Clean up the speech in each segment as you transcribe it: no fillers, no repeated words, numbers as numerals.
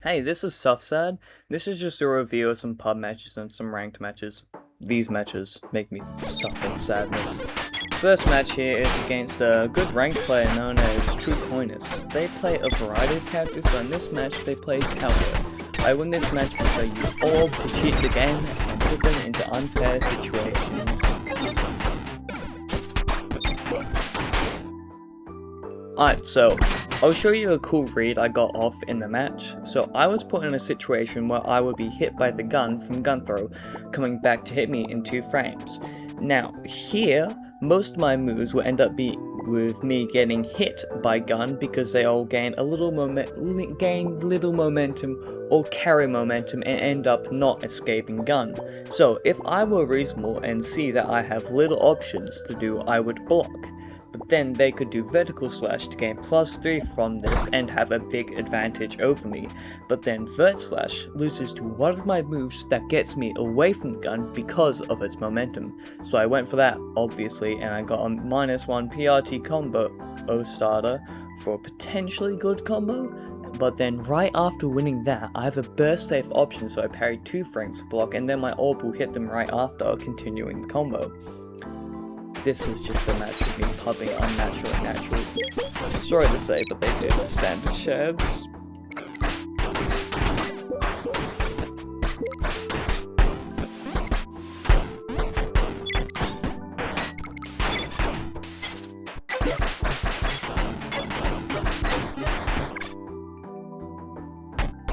Hey, this is Suffsad. This is just a review of some pub matches and some ranked matches. These matches make me suffer sadness. First match here is against a good ranked player known as True Coinus. They play a variety of characters, so in this match they play Cowboy. I win this match because I use Orb to cheat the game and put them into unfair situations. Alright, so I'll show you a cool read I got off in the match. So I was put in a situation where I would be hit by the gun from gun throw, coming back to hit me in 2 frames. Now here, most of my moves will end up with me getting hit by gun because they all gain little momentum or carry momentum and end up not escaping gun. So if I were reasonable and see that I have little options to do, I would block. But then they could do vertical slash to gain +3 from this and have a big advantage over me. But then vert slash loses to one of my moves that gets me away from the gun because of its momentum. So I went for that, obviously, and I got a -1 PRT combo starter for a potentially good combo. But then right after winning that, I have a burst safe option, so I parried 2 frames block, and then my orb will hit them right after, continuing the combo. This is just a match of me pubbing unnatural and natural. Sorry to say, but they did stand a chance.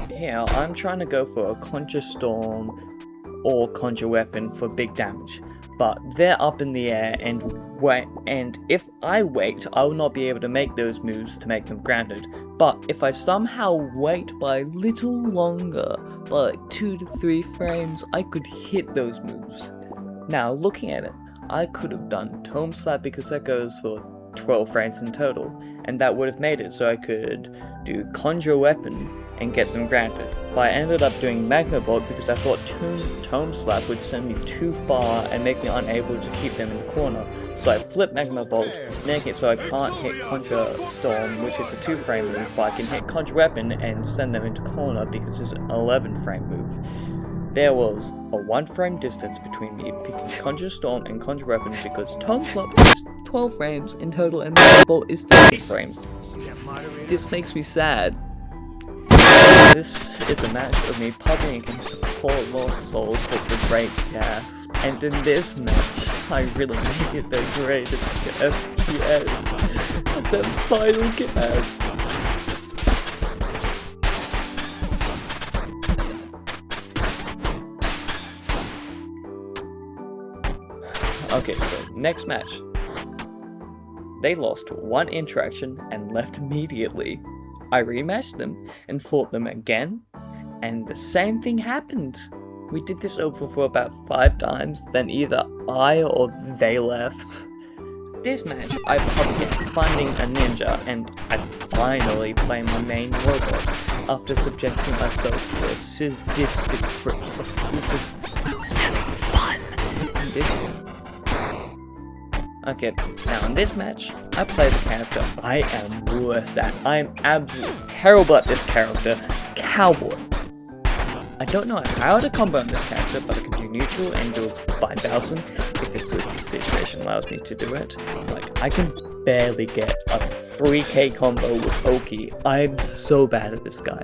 Yeah, I'm trying to go for a Conjure Storm or Conjure Weapon for big damage. But they're up in the air, and if I wait, I will not be able to make those moves to make them grounded. But if I somehow wait by a little longer, by like 2 to 3 frames, I could hit those moves. Now, looking at it, I could have done Tome Slap because that goes for 12 frames in total, and that would have made it so I could do Conjure Weapon and get them grounded. But I ended up doing Magma Bolt because I thought Tome Slap would send me too far and make me unable to keep them in the corner. So I flipped Magma Bolt, making it so I can't hit Conjure Storm, which is a 2 frame move, but I can hit Conjure Weapon and send them into corner because it's an 11 frame move. There was a 1 frame distance between me picking Conjure Storm and Conjure Weapon because Tome Slap is 12 frames in total and Magma Bolt is 30 frames. This makes me sad. This is a match of me pubbing against a poor lost soul called the Great Gasp, and in this match, I really made it the greatest gasp yet. The final gasp. Okay, so next match. They lost 1 interaction and left immediately. I rematched them and fought them again, and the same thing happened. We did this over for about 5 times, then either I or they left. This match, I pubbed it finding a ninja, and I finally played my main robot after subjecting myself to a sadistic trip of I was having fun. Okay, now in this match, I play the character I am worst at. I am absolutely terrible at this character, Cowboy. I don't know how to combo on this character, but I can do neutral and do 5,000 if the situation allows me to do it. Like, I can barely get a 3k combo with Oki. I'm so bad at this guy.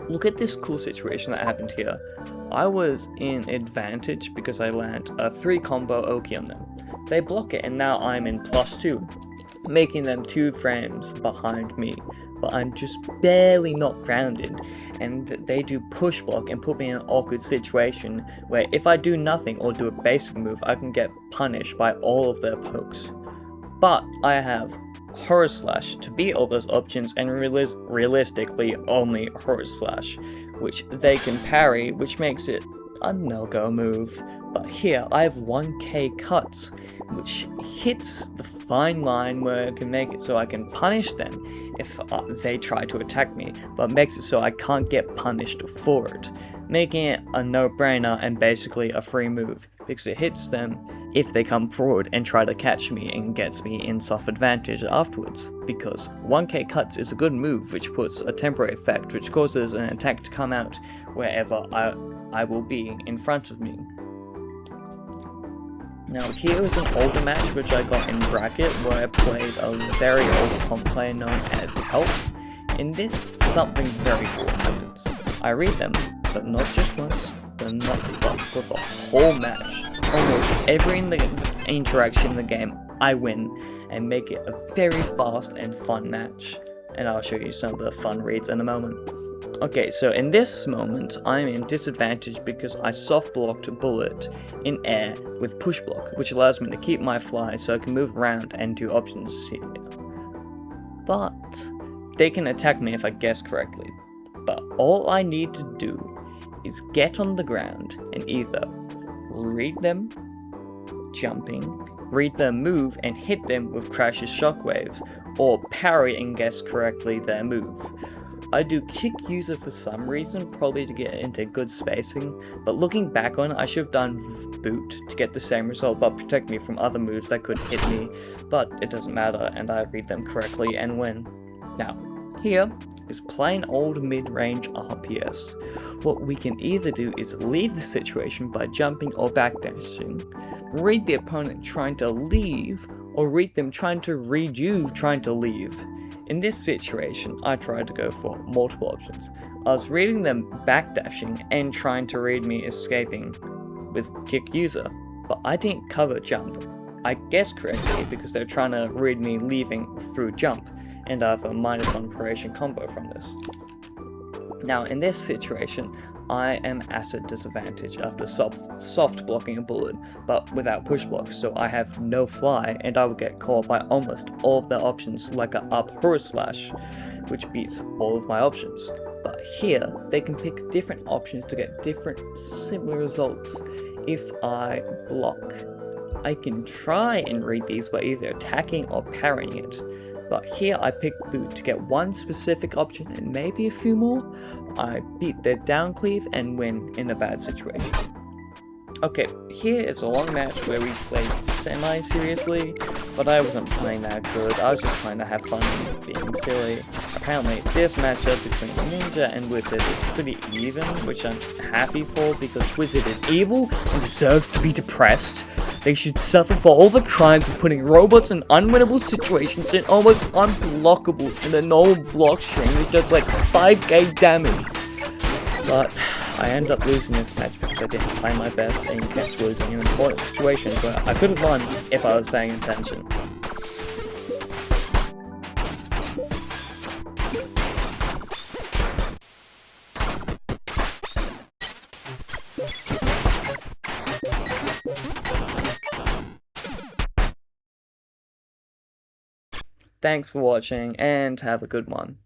Look at this cool situation that happened here. I was in advantage because I land a 3 combo Oki on them. They block it and now I'm in +2, making them 2 frames behind me. But I'm just barely not grounded, and they do push block and put me in an awkward situation where if I do nothing or do a basic move, I can get punished by all of their pokes. But I have Horror Slash to beat all those options, and realistically only Horror Slash, which they can parry, which makes it a no-go move. But here I have 1k cuts, which hits the fine line where I can make it so I can punish them if they try to attack me, but makes it so I can't get punished for it. making it a no-brainer and basically a free move, because it hits them if they come forward and try to catch me and gets me in soft advantage afterwards, because 1k cuts is a good move which puts a temporary effect which causes an attack to come out wherever I will be in front of me. Now here is an older match which I got in bracket where I played a very old comp player known as Help. In this, something very cool happens. I read them, but not just once, but for the whole match. Almost every interaction in the game, I win, and make it a very fast and fun match. And I'll show you some of the fun reads in a moment. Okay, so in this moment, I'm in disadvantage because I soft blocked Bullet in air with push block, which allows me to keep my fly so I can move around and do options here. But they can attack me if I guess correctly. But all I need to do is get on the ground and either read them jumping, read their move and hit them with Crash's shockwaves, or parry and guess correctly their move. I do kick user for some reason, probably to get into good spacing, but looking back on it, I should have done boot to get the same result but protect me from other moves that could hit me, but it doesn't matter and I read them correctly and win. Now, here is plain old mid-range RPS. What we can either do is leave the situation by jumping or backdashing, read the opponent trying to leave, or read them trying to read you trying to leave. In this situation, I tried to go for multiple options. I was reading them backdashing and trying to read me escaping with kick user, but I didn't cover jump. I guessed correctly because they're trying to read me leaving through jump, and I have a -1 paration combo from this. Now in this situation, I am at a disadvantage after soft blocking a Bullet, but without push blocks, so I have no fly, and I will get caught by almost all of their options like a up or a slash, which beats all of my options. But here, they can pick different options to get different similar results if I block. I can try and read these by either attacking or parrying it, but here I pick boot to get one specific option and maybe a few more. I beat their down cleave and win in a bad situation. Okay, here is a long match where we played semi-seriously, but I wasn't playing that good. I was just playing to have fun and being silly. Apparently, this matchup between Ninja and Wizard is pretty even, which I'm happy for because Wizard is evil and deserves to be depressed. They should suffer for all the crimes of putting robots in unwinnable situations and almost unblockables in a normal block string that does like 5k damage. But I end up losing this match because I didn't play my best and kept losing in important situations where I could have won if I was paying attention. Thanks for watching and have a good one.